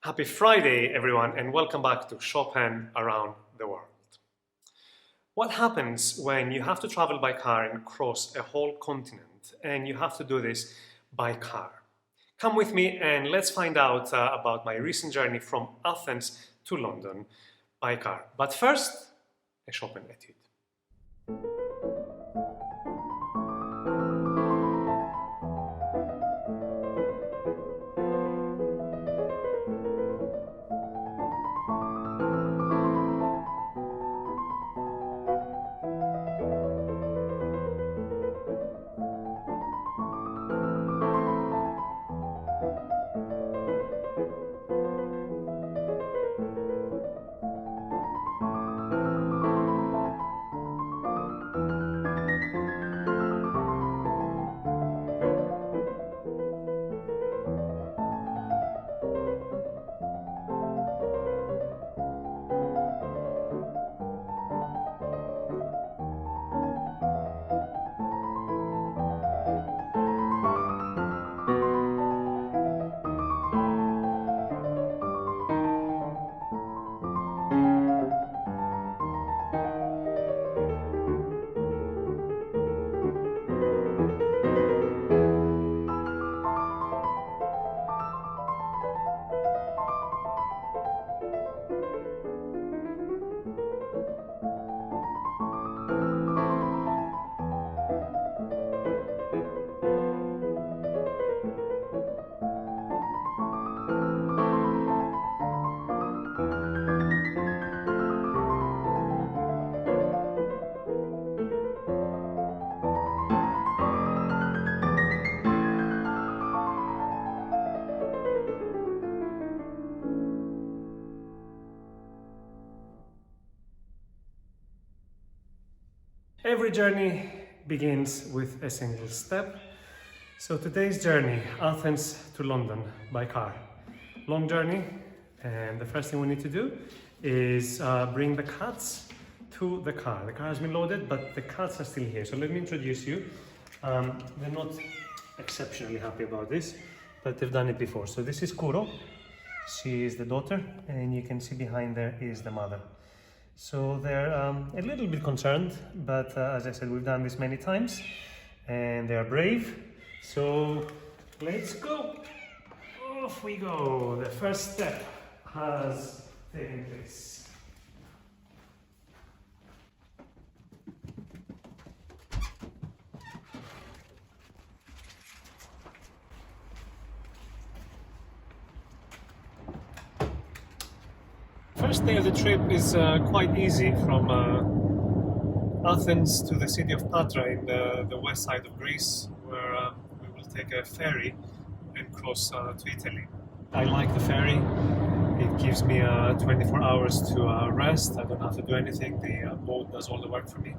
Happy Friday, everyone, and welcome back to Chopin Around the World. What happens when you have to travel by car and cross a whole continent, and you have to do this by car? Come with me and let's find out about my recent journey from Athens to London by car. But first, a Chopin Étude. Every journey begins with a single step. So today's journey, Athens to London by car. Long journey, and the first thing we need to do is bring the cats to the car. The car has been loaded, but the cats are still here. So let me introduce you. They're not exceptionally happy about this, but they've done it before. So this is Kuro. She is the daughter, and you can see behind there is the mother. So they're a little bit concerned, but as I said, we've done this many times and they are brave. So let's go. Off we go. The first step has taken place. First day of the trip is quite easy from Athens to the city of Patra in the west side of Greece, where we will take a ferry and cross to Italy. I like the ferry. It gives me 24 hours to rest. I don't have to do anything. The boat does all the work for me.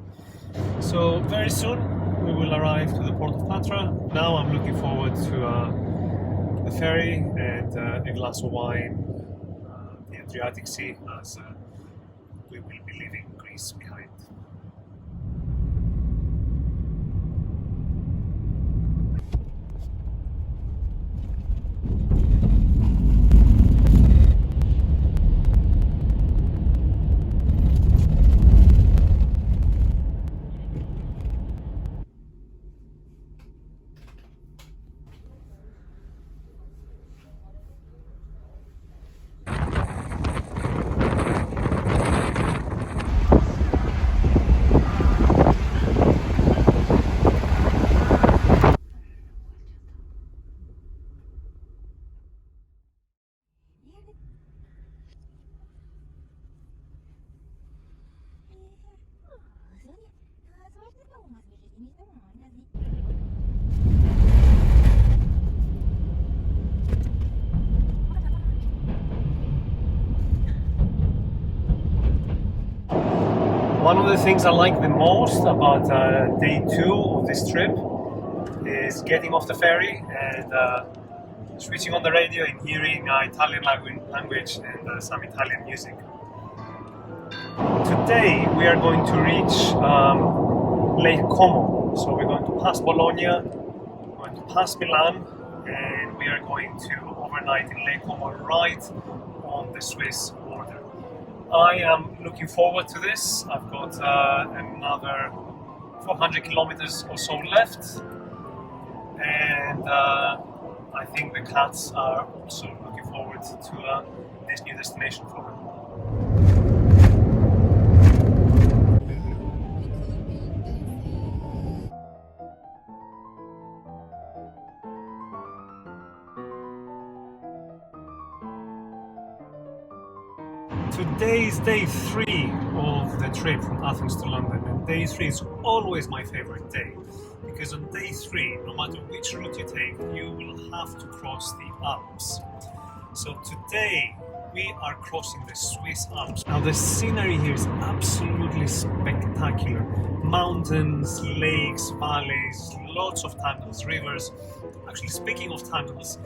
So very soon we will arrive to the port of Patra. Now I'm looking forward to the ferry and a glass of wine. Adriatic Sea, as we will be leaving Greece behind. One of the things I like the most about day 2 of this trip is getting off the ferry and switching on the radio and hearing Italian language and some Italian music. Today we are going to reach Lake Como. So we're going to pass Bologna, we're going to pass Milan, and we are going to overnight overnight in Lake Como, right on the Swiss border. I am looking forward to this. I've got another 400 kilometers or so left, and I think the cats are also looking forward to this new destination for them. Today is day 3 of the trip from Athens to London, and day 3 is always my favorite day, because on day 3, no matter which route you take, you will have to cross the Alps. So today we are crossing the Swiss Alps. Now the scenery here is absolutely spectacular. Mountains, lakes, valleys, lots of tunnels, rivers. Actually, speaking of tunnels,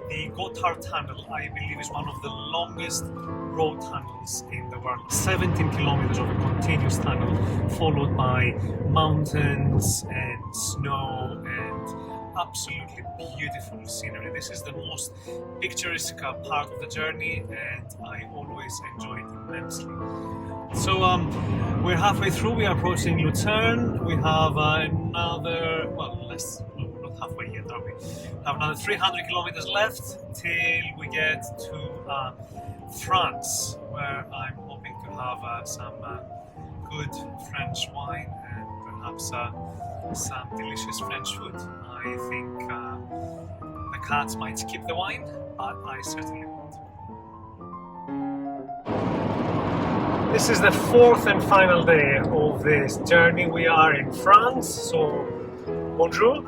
the Gotthard Tunnel, I believe, is one of the longest road tunnels in the world. 17 kilometers of a continuous tunnel, followed by mountains and snow and absolutely beautiful scenery. This is the most picturesque part of the journey, and I always enjoy it immensely. So we're halfway through. We are approaching Lucerne. We have another, well, less. Not halfway yet, are we? We have another 300 kilometers left till we get to France, where I'm hoping to have some good French wine and perhaps some delicious French food. I think the cats might skip the wine, but I certainly won't. This is the 4th and final day of this journey. We are in France, so bonjour.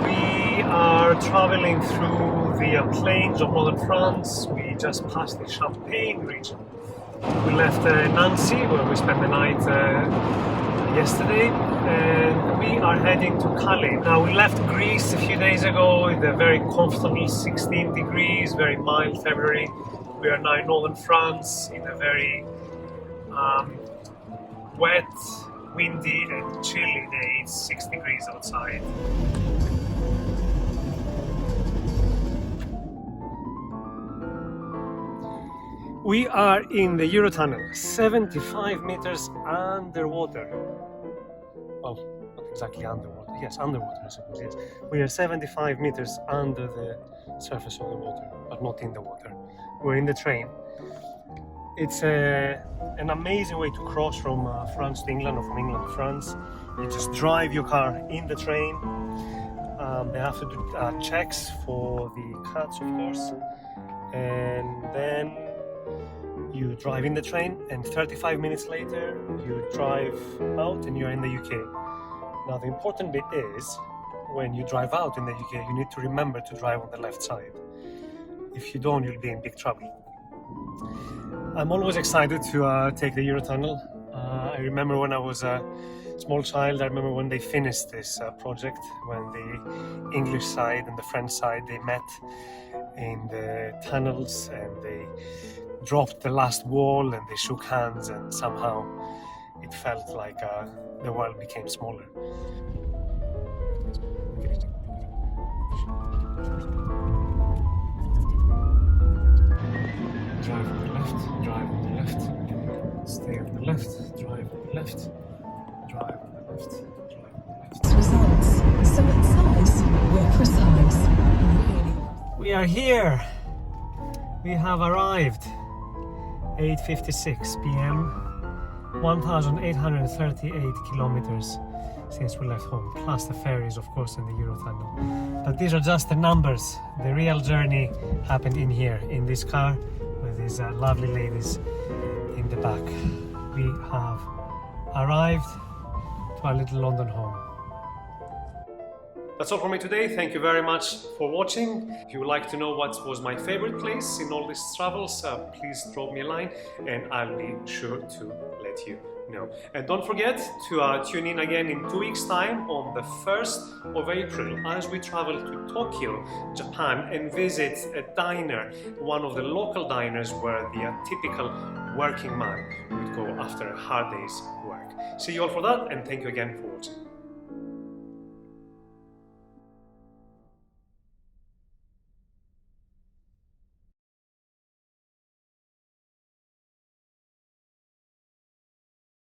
We are traveling through the plains of northern France. We just passed the Champagne region. We left Nancy, where we spent the night yesterday, and we are heading to Calais. Now, we left Greece a few days ago with a very comfortable 16 degrees, very mild February. We are now in northern France in a very wet, windy and chilly day. It's 6 degrees outside. We are in the Eurotunnel, 75 meters underwater. Well, not exactly underwater. Yes, underwater, I suppose, yes. We are 75 meters under the surface of the water, but not in the water. We're in the train. It's an amazing way to cross from France to England or from England to France. You just drive your car in the train. They have to do checks for the cats, of course. And then you drive in the train, and 35 minutes later you drive out and you're in the UK. Now the important bit is, when you drive out in the UK, you need to remember to drive on the left side. If you don't, you'll be in big trouble. I'm always excited to take the Eurotunnel. I remember when I was a small child, I remember when they finished this project, when the English side and the French side, they met in the tunnels and they dropped the last wall and they shook hands, and somehow it felt like the world became smaller. Drive on the left, drive on the left, stay on the left, drive on the left, drive on the left, drive on the left. Results, so at size, we're precise. Really. We are here! We have arrived. 8:56 p.m. 1,838 kilometers since we left home, plus the ferries, of course, and the Eurotunnel. But these are just the numbers. The real journey happened in here, in this car, with these lovely ladies in the back. We have arrived to our little London home. That's all from me today. Thank you very much for watching. If you would like to know what was my favorite place in all these travels, please drop me a line and I'll be sure to let you know. And don't forget to tune in again in 2 weeks' time on the 1st of April as we travel to Tokyo, Japan, and visit a diner, one of the local diners where the typical working man would go after a hard day's work. See you all for that, and thank you again for watching.